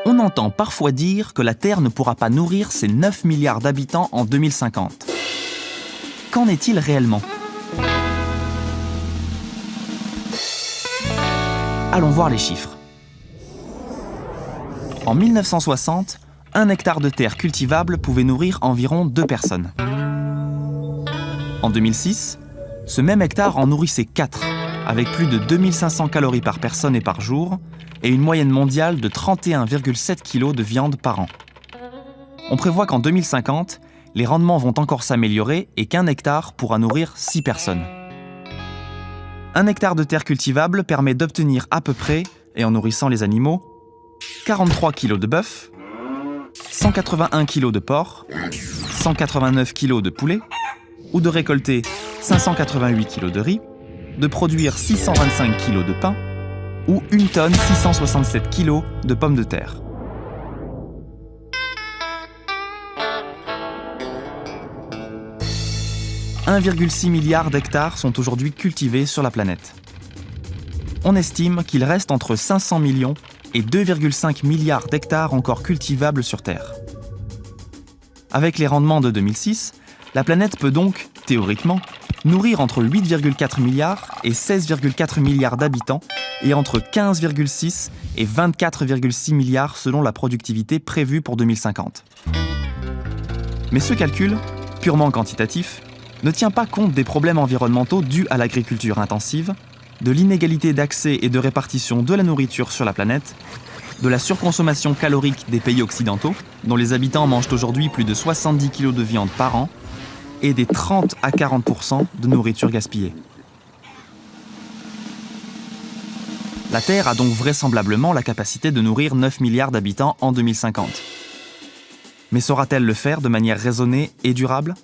On entend parfois dire que la Terre ne pourra pas nourrir ses 9 milliards d'habitants en 2050. Qu'en est-il réellement ? Allons voir les chiffres. En 1960, 1 hectare de terre cultivable pouvait nourrir environ 2 personnes. En 2006, ce même hectare en nourrissait 4, avec plus de 2500 calories par personne et par jour, et une moyenne mondiale de 31,7 kg de viande par an. On prévoit qu'en 2050, les rendements vont encore s'améliorer et qu'1 hectare pourra nourrir 6 personnes. 1 hectare de terre cultivable permet d'obtenir à peu près, et en nourrissant les animaux, 43 kg de bœuf, 181 kg de porc, 189 kg de poulet, ou de récolter 588 kg de riz, de produire 625 kg de pain, ou 1 tonne 667 kg de pommes de terre. « 1,6 milliard d'hectares sont aujourd'hui cultivés sur la planète. On estime qu'il reste entre 500 millions et 2,5 milliards d'hectares encore cultivables sur Terre. Avec les rendements de 2006, la planète peut donc, théoriquement, nourrir entre 8,4 milliards et 16,4 milliards d'habitants et entre 15,6 et 24,6 milliards selon la productivité prévue pour 2050. Mais ce calcul, purement quantitatif, ne tient pas compte des problèmes environnementaux dus à l'agriculture intensive, de l'inégalité d'accès et de répartition de la nourriture sur la planète, de la surconsommation calorique des pays occidentaux, dont les habitants mangent aujourd'hui plus de 70 kg de viande par an, et des 30 à 40% de nourriture gaspillée. La Terre a donc vraisemblablement la capacité de nourrir 9 milliards d'habitants en 2050. Mais saura-t-elle le faire de manière raisonnée et durable ?